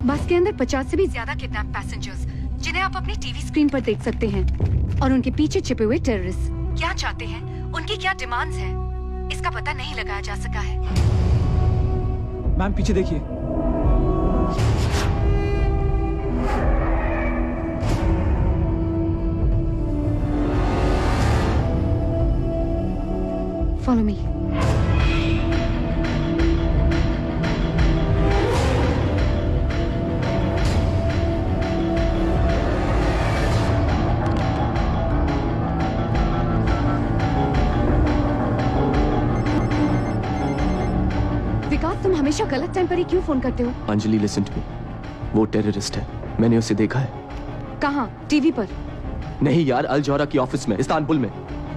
बस के अंदर 50 से भी ज्यादा किडनैप पैसेंजर्स, जिन्हें आप अपनी टीवी स्क्रीन पर देख सकते हैं, और उनके पीछे छिपे हुए टेररिस्ट क्या चाहते हैं, उनकी क्या डिमांड्स हैं, इसका पता नहीं लगाया जा सका है। मैम पीछे देखिए। Follow me. विकास, तुम हमेशा गलत टाइम पर ही क्यों फोन करते हो? Anjali, listen to me. वो टेररिस्ट है, मैंने उसे देखा है। कहाँ? टीवी पर? नहीं यार, अल जौहरा की ऑफिस में, इस्तांबुल में।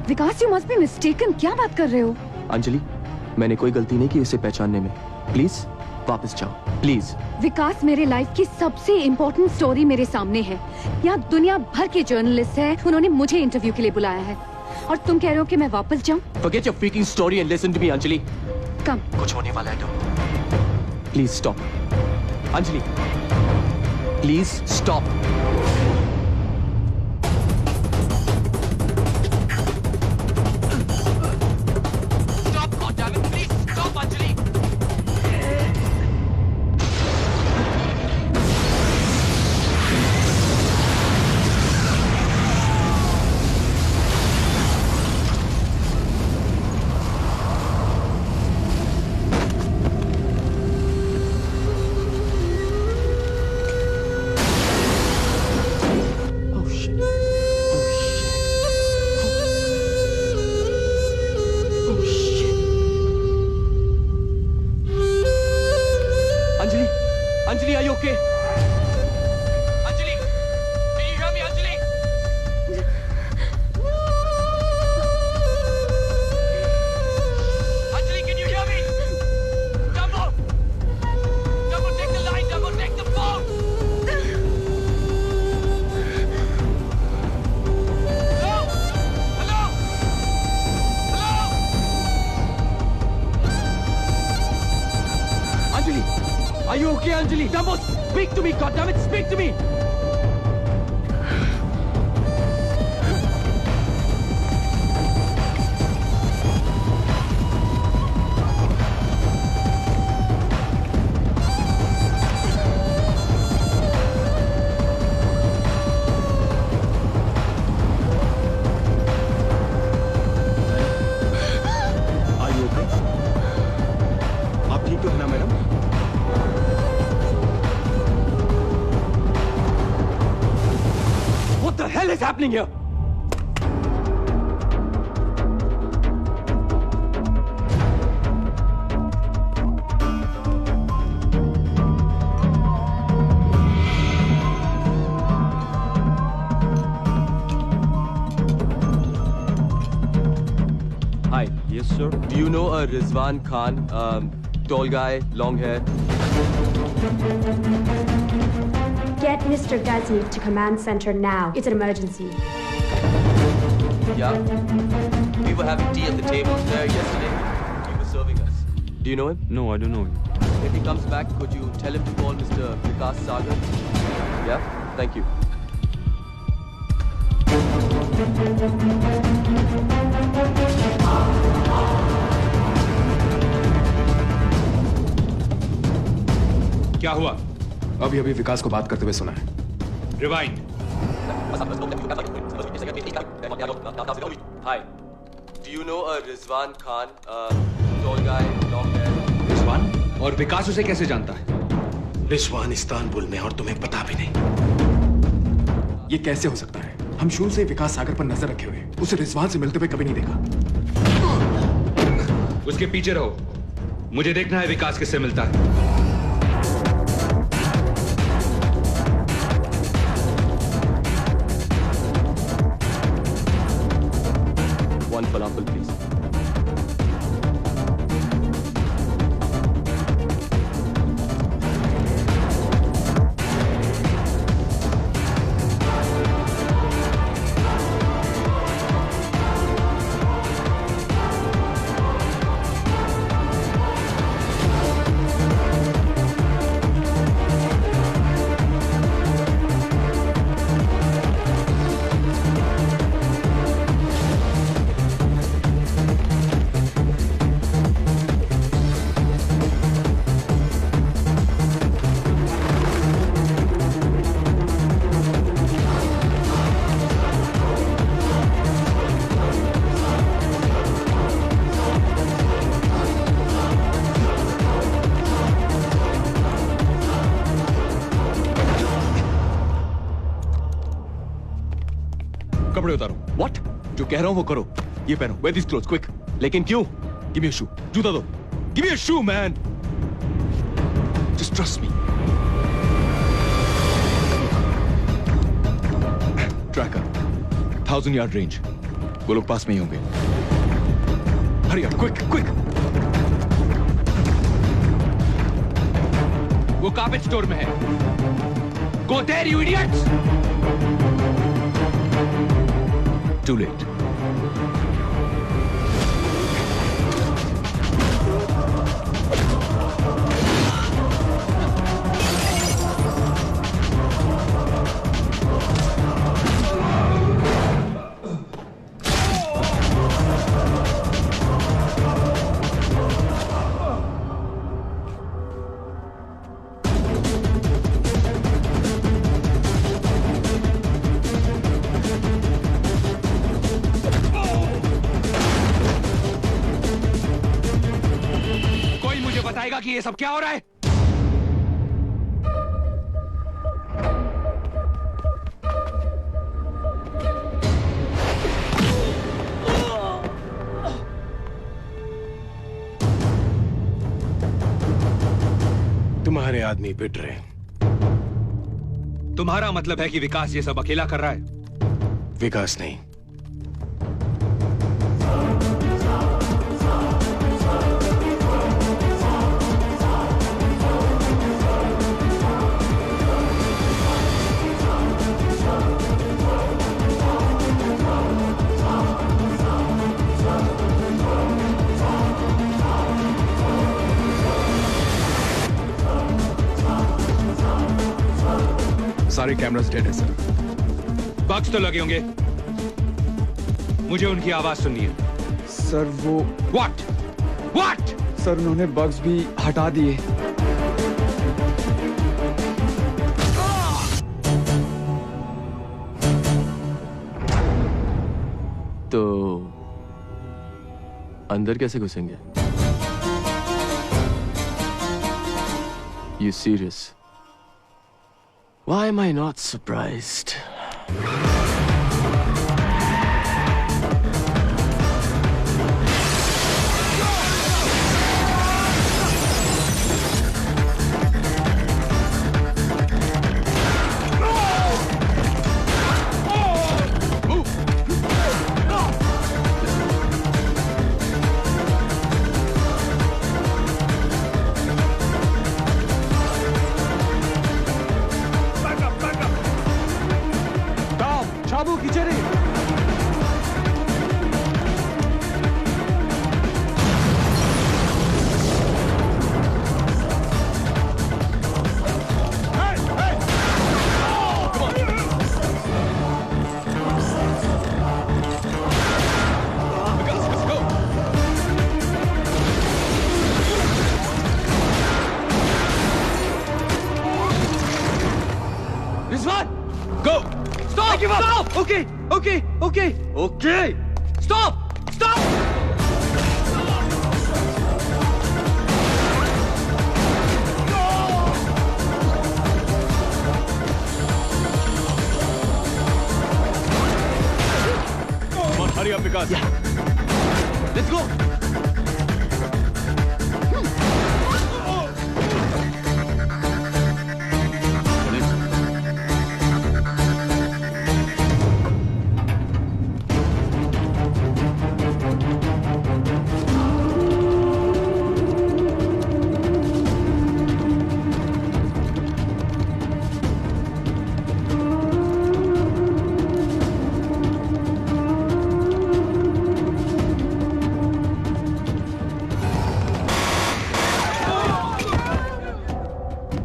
विकास, यू मस्ट बी मिस्टेकन। क्या बात कर रहे हो? अंजलि, मैंने कोई गलती नहीं की उसे पहचानने में। प्लीज वापस जाओ, प्लीज। विकास, मेरे लाइफ की सबसे इम्पोर्टेंट स्टोरी मेरे सामने है। यहाँ दुनिया भर के जर्नलिस्ट हैं, उन्होंने मुझे इंटरव्यू के लिए बुलाया है, और तुम कह रहे हो कि मैं वापस जाऊँ? Forget your freaking story and listen to me, Anjali. कम। कुछ होने वाला है तो please stop. Anjali, please stop. Anjali, are you okay? Anjali, can you hear me, Anjali? Anjali, can you hear me? Dumbo! Dumbo, take the line, Dumbo, take the phone! Hello? Hello? Hello? Anjali! Are you okay, Anjali? Dumbo, speak to me, goddammit, speak to me! Are you okay? आप ठीक तो है ना, madam? What the hell is happening here? Hi. Yes, sir. Do you know a Rizwan Khan? Tall guy, long hair. Get Mr. Ghazni to command center now. It's an emergency. Yeah. We were having tea at the table there yesterday. He was serving us. Do you know him? No, I don't know him. If he comes back, could you tell him to call Mr. Vikas Sagar? Yeah? Thank you. क्या हुआ? अभी अभी विकास को बात करते हुए सुना है। Rewind. Hi. Do you know a Rizwan Khan? Tall guy, long hair. Rizwan? और विकास उसे कैसे जानता है? रिजवान इस्तांबुल में और तुम्हें पता भी नहीं। ये कैसे हो सकता है? हम शुरू से विकास सागर पर नजर रखे हुए, उसे रिजवान से मिलते हुए कभी नहीं देखा। उसके पीछे रहो। मुझे देखना है विकास किससे मिलता है। One falafel, please. कपड़े उतारो। What? जो कह रहा हूँ वो करो। ये पहनो। Wear these clothes, quick. लेकिन क्यों? Give me a shoe. जूता दो। Give me a shoe, man. Just trust me. Tracker. 1000-yard range. वो लोग पास में ही होंगे। Hurry up, quick, quick. वो कार्पेट स्टोर में है। Go there, you idiots! Too late. बताएगा कि ये सब क्या हो रहा है? तुम्हारे आदमी पिट रहे। तुम्हारा मतलब है कि विकास ये सब अकेला कर रहा है? विकास नहीं, सारे कैमरास डेड है सर। बग्स तो लगे होंगे। मुझे उनकी आवाज सुननी है। सर वो What? सर उन्होंने बग्स भी हटा दिए। तो अंदर कैसे घुसेंगे? You serious? Why am I not surprised? शाबू खींचे नहीं। Rizwan, go! Stop! Stop! Okay! Stop! Come on, hurry up, Vikas. Yeah. Let's go!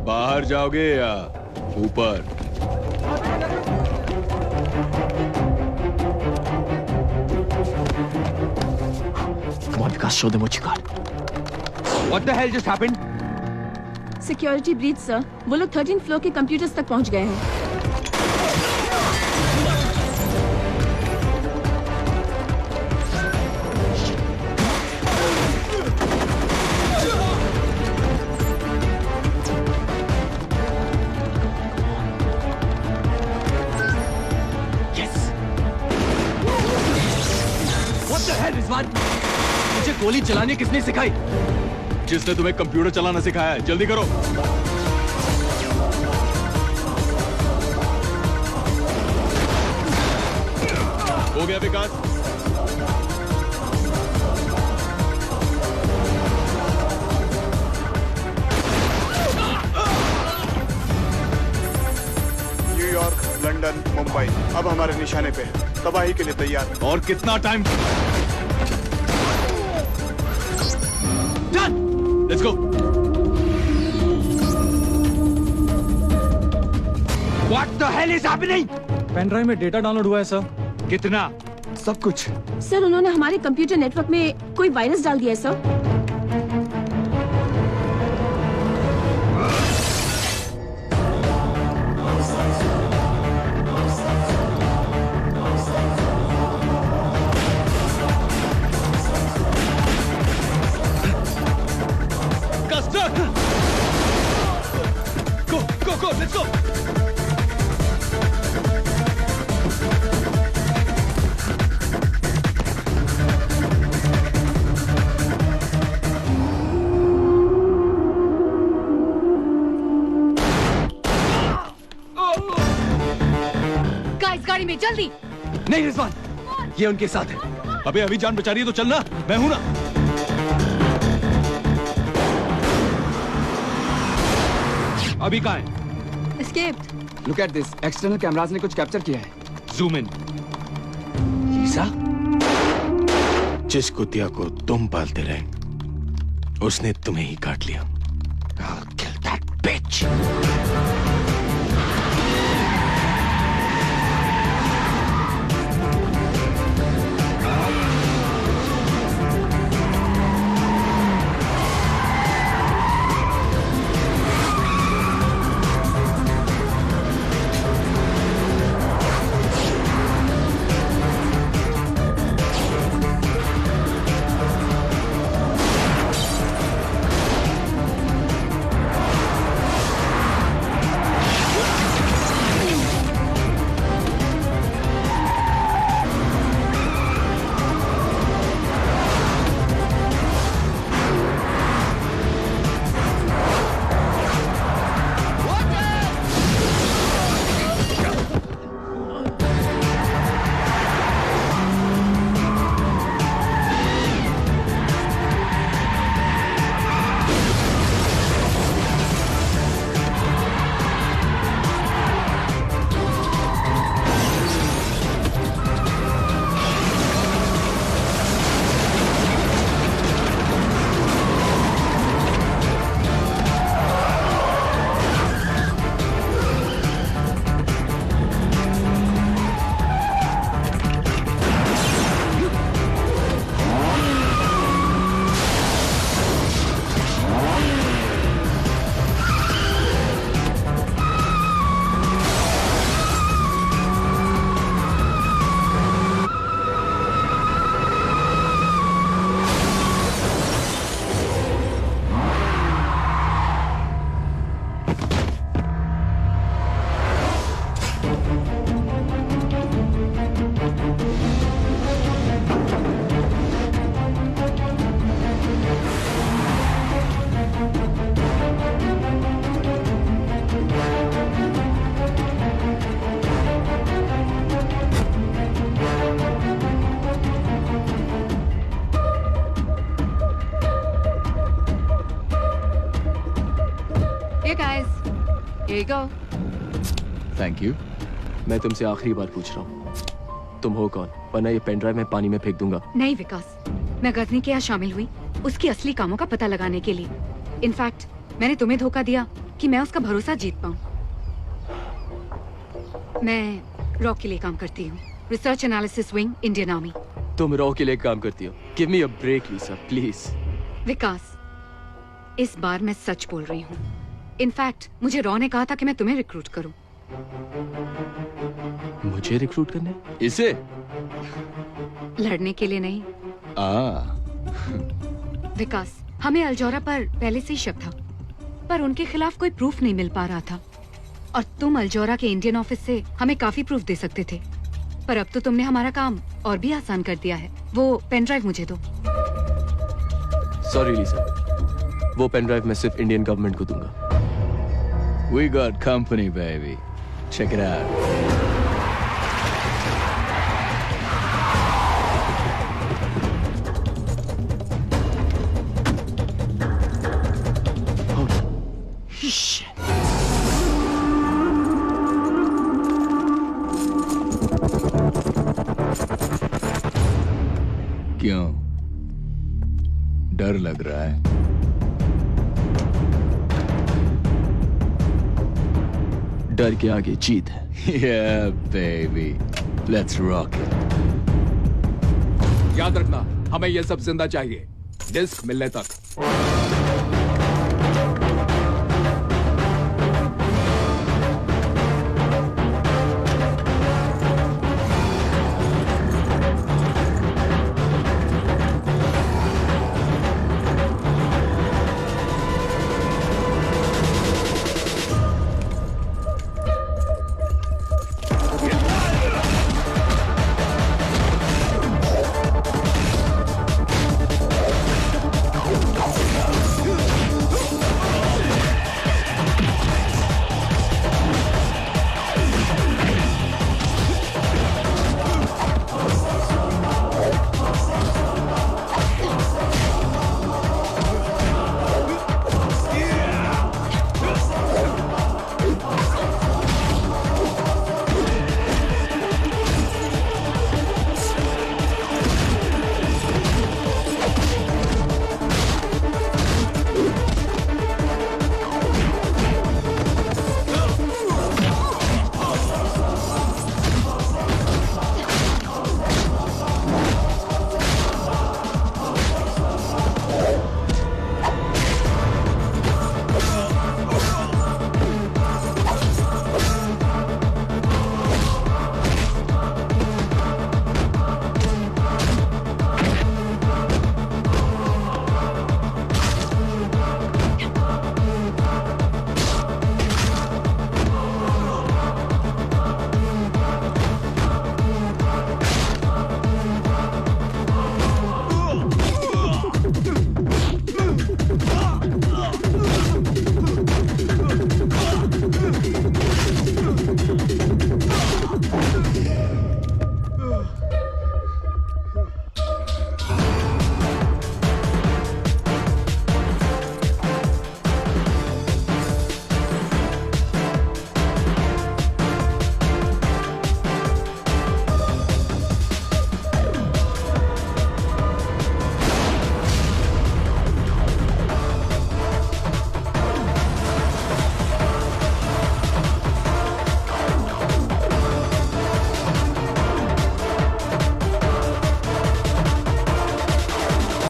बाहर जाओगे या ऊपर? Come on, Vikas, show them what you got. What the hell just happened? Security breach sir. वो लोग 13th floor के computers तक पहुंच गए हैं। Yes! रिजवान, मुझे गोली चलानी किसने सिखाई? जिसने तुम्हें कंप्यूटर चलाना सिखाया है। जल्दी करो। हो गया विकास? न्यूयॉर्क, लंदन, मुंबई अब हमारे निशाने पे है। तबाही के लिए तैयार। और कितना time? Done! Let's go. What the hell is happening? Pen drive में डेटा डाउनलोड हुआ है सर। कितना? सब कुछ। सर उन्होंने हमारे कंप्यूटर नेटवर्क में कोई वायरस डाल दिया है sir. Custer! Go, let's go! Guys गाड़ी में जल्दी। नहीं रिजवान, ये उनके साथ है। अबे अभी जान बचा रही है तो चलना, मैं हूं ना। अभी कहाँ है? Escaped. Look at this, external cameras ने कुछ कैप्चर किया है। Zoom in. लीसा? जिस कुतिया को तुम पालते रहे उसने तुम्हें ही काट लिया। I'll kill that bitch. Here you go. Thank you. मैं तुमसे आखिरी बार पूछ रहा हूँ, तुम हो कौन? वरना ये पेन ड्राइव मैं पानी में फेंक दूंगा। नहीं विकास, मैं गजनी के यहाँ शामिल हुई उसकी असली कामों का पता लगाने के लिए। इनफैक्ट मैंने तुम्हें धोखा दिया कि मैं उसका भरोसा जीत पाऊँ। मैं रॉ के लिए काम करती हूँ, research analysis wing, Indian army. तुम रॉ के लिए काम करती हो? Give me a break Lisa, please. Vikas, इस बार मैं सच बोल रही हूँ। इनफैक्ट मुझे रॉ ने कहा था कि मैं तुम्हें रिक्रूट करूँ। मुझे रिक्रूट करने? इसे? लड़ने के लिए नहीं। विकास, हमें अल्जोरा पर पहले से ही शक था, पर उनके खिलाफ कोई प्रूफ नहीं मिल पा रहा था। और तुम अल्जोरा के इंडियन ऑफिस से हमें काफी प्रूफ दे सकते थे, पर अब तो तुमने हमारा काम और भी आसान कर दिया है। वो पेन ड्राइव मुझे दो। सॉरी लीसा, वो पेन ड्राइव मैं सिर्फ इंडियन गवर्नमेंट को दूंगा। We got company, baby. Check it out. क्यों? डर लग रहा है? डर के आगे जीत है। Yeah, baby. Let's rock it. याद रखना, हमें ये सब जिंदा चाहिए, डिस्क मिलने तक।